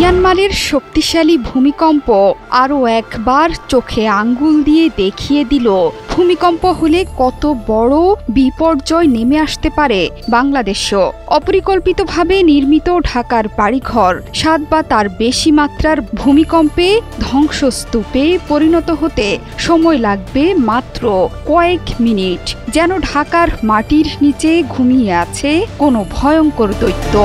মিয়ানমারের শক্তিশালী ভূমিকম্প আরও একবার চোখে আঙ্গুল দিয়ে দেখিয়ে দিল ভূমিকম্প হলে কত বড় বিপর্যয় নেমে আসতে পারে বাংলাদেশও। অপরিকল্পিতভাবে নির্মিত ঢাকার বাড়িঘর ৭ বা তার বেশি মাত্রার ভূমিকম্পে ধ্বংসস্তূপে পরিণত হতে সময় লাগবে মাত্র কয়েক মিনিট, যেন ঢাকার মাটির নিচে ঘুমিয়ে আছে কোনো ভয়ঙ্কর দৈত্য।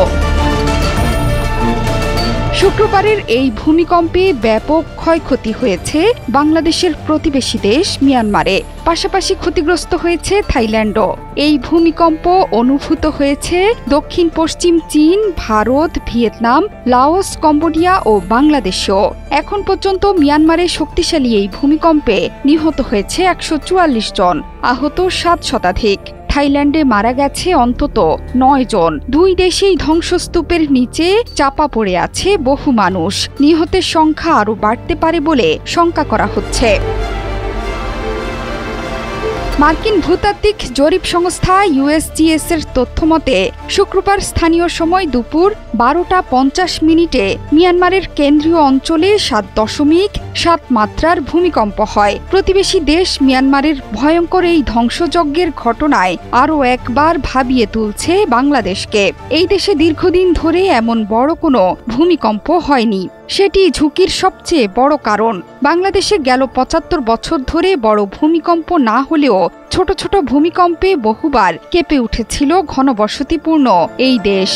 শুক্রবারের এই ভূমিকম্পে ব্যাপক ক্ষয়ক্ষতি হয়েছে বাংলাদেশের প্রতিবেশী দেশ মিয়ানমারে, পাশাপাশি ক্ষতিগ্রস্ত হয়েছে থাইল্যান্ডও। এই ভূমিকম্প অনুভূত হয়েছে দক্ষিণ পশ্চিম চীন, ভারত, ভিয়েতনাম, লাওস, কম্বোডিয়া ও বাংলাদেশেও। এখন পর্যন্ত মিয়ানমারে শক্তিশালী এই ভূমিকম্পে নিহত হয়েছে ১৪৪ জন, আহত ৭ শতাধিক। থাইল্যান্ডে মারা গেছে অন্তত ৯ জন। দুই দেশেই ধ্বংসস্তূপের নিচে চাপা পড়ে আছে বহু মানুষ। নিহতের সংখ্যা আরও বাড়তে পারে বলে শঙ্কা করা হচ্ছে। মার্কিন ভূতাত্ত্বিক জরিপ সংস্থা USGS এর তথ্যমতে শুক্রবার স্থানীয় সময় দুপুর ১২টা ৫০ মিনিটে মিয়ানমারের কেন্দ্রীয় অঞ্চলে ৭.৭ মাত্রার ভূমিকম্প হয়। প্রতিবেশী দেশ মিয়ানমারের ভয়ঙ্কর এই ধ্বংসযজ্ঞের ঘটনায় আরও একবার ভাবিয়ে তুলছে বাংলাদেশকে। এই দেশে দীর্ঘদিন ধরে এমন বড় কোনো ভূমিকম্প হয়নি, সেটি ঝুঁকির সবচেয়ে বড় কারণ। বাংলাদেশে গেল ৭৫ বছর ধরে বড় ভূমিকম্প না হলেও ছোট ছোট ভূমিকম্পে বহুবার কেঁপে উঠেছিল ঘনবসতিপূর্ণ এই দেশ।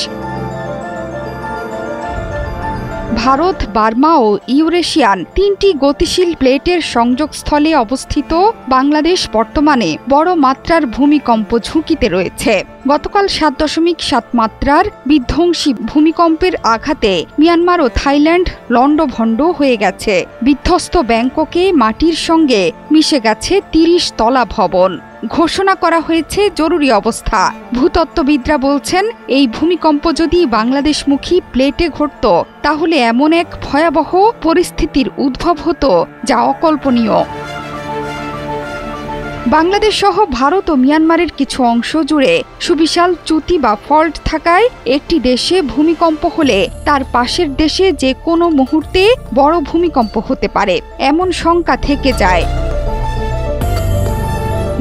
ভারত, বার্মা ও ইউরেশিয়ান ৩টি গতিশীল প্লেটের সংযোগস্থলে অবস্থিত বাংলাদেশ বর্তমানে বড় মাত্রার ভূমিকম্প ঝুঁকিতে রয়েছে। গতকাল ৭.৭ মাত্রার বিধ্বংসী ভূমিকম্পের আঘাতে মিয়ানমার ও থাইল্যান্ড লণ্ডভণ্ড হয়ে গেছে। বিধ্বস্ত ব্যাংককে মাটির সঙ্গে মিশে গেছে ৩০ তলা ভবন। ঘোষণা করা হয়েছে জরুরি অবস্থা। ভূতত্ত্ববিদরা বলছেন, এই ভূমিকম্প যদি বাংলাদেশমুখী প্লেটে ঘটত তাহলে এমন এক ভয়াবহ পরিস্থিতির উদ্ভব হতো যা অকল্পনীয়। বাংলাদেশ সহ ভারত ও মিয়ানমারের কিছু অংশ জুড়ে সুবিশাল চ্যুতি বা ফল্ট থাকায় একটি দেশে ভূমিকম্প হলে তার পাশের দেশে যে কোনো মুহূর্তে বড় ভূমিকম্প হতে পারে, এমন শঙ্কা থেকে যায়।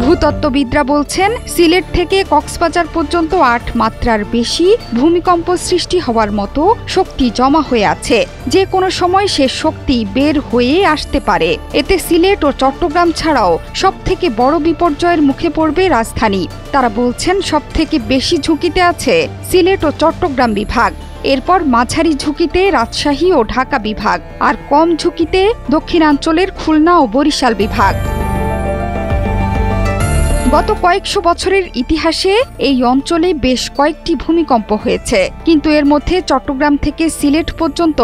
ভূতত্ত্ববিদরা বলছেন, সিলেট থেকে কক্সবাজার পর্যন্ত ৮ মাত্রার বেশি ভূমিকম্প সৃষ্টি হওয়ার মতো শক্তি জমা হয়ে আছে। যে কোনো সময় সে শক্তি বের হয়ে আসতে পারে। এতে সিলেট ও চট্টগ্রাম ছাড়াও সবথেকে বড় বিপর্যয়ের মুখে পড়বে রাজধানী। তারা বলছেন, সবথেকে বেশি ঝুঁকিতে আছে সিলেট ও চট্টগ্রাম বিভাগ, এরপর মাঝারি ঝুঁকিতে রাজশাহী ও ঢাকা বিভাগ, আর কম ঝুঁকিতে দক্ষিণাঞ্চলের খুলনা ও বরিশাল বিভাগ। গত কয়েকশো বছরের ইতিহাসে এই অঞ্চলে বেশ কয়েকটি ভূমিকম্প হয়েছে, কিন্তু এর মধ্যে চট্টগ্রাম থেকে সিলেট পর্যন্ত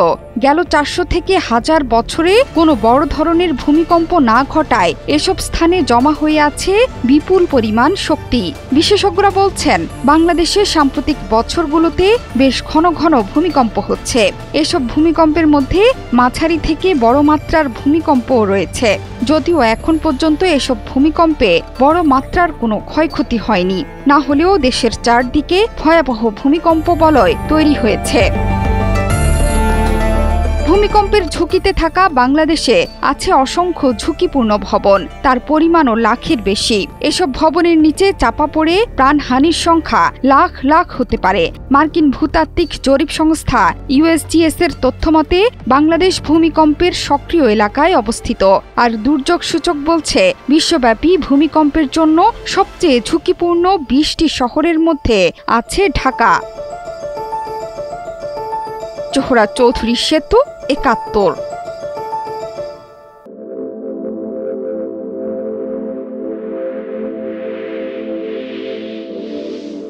গেল ৪০০ থেকে ১০০০ বছরে কোনো বড় ধরনের ভূমিকম্প না ঘটায় এসব স্থানে জমা হয়ে আছে বিপুল পরিমাণ শক্তি। বিশেষজ্ঞরা বলছেন, বাংলাদেশে সাম্প্রতিক বছরগুলোতে বেশ ঘন ঘন ভূমিকম্প হচ্ছে। এসব ভূমিকম্পের মধ্যে মাঝারি থেকে বড় মাত্রার ভূমিকম্পও রয়েছে, যদিও এখন পর্যন্ত এসব ভূমিকম্পে বড় মাত্রার কোনো ক্ষয়ক্ষতি হয়নি। না হলেও দেশের চারদিকে ভয়াবহ ভূমিকম্প বলয় তৈরি হয়েছে। ভূমিকম্পের ঝুঁকিতে থাকা বাংলাদেশে আছে অসংখ্য ঝুঁকিপূর্ণ ভবন, তার পরিমাণও লাখের বেশি। এসব ভবনের নিচে চাপা পড়ে প্রাণহানির সংখ্যা লাখ লাখ হতে পারে। মার্কিন ভূতাত্ত্বিক জরিপ সংস্থা USGS এর তথ্যমতে বাংলাদেশ ভূমিকম্পের সক্রিয় এলাকায় অবস্থিত, আর দুর্যোগ সূচক বলছে বিশ্বব্যাপী ভূমিকম্পের জন্য সবচেয়ে ঝুঁকিপূর্ণ ২০টি শহরের মধ্যে আছে ঢাকা। জোহরা চৌধুরী সেতু, ৭১।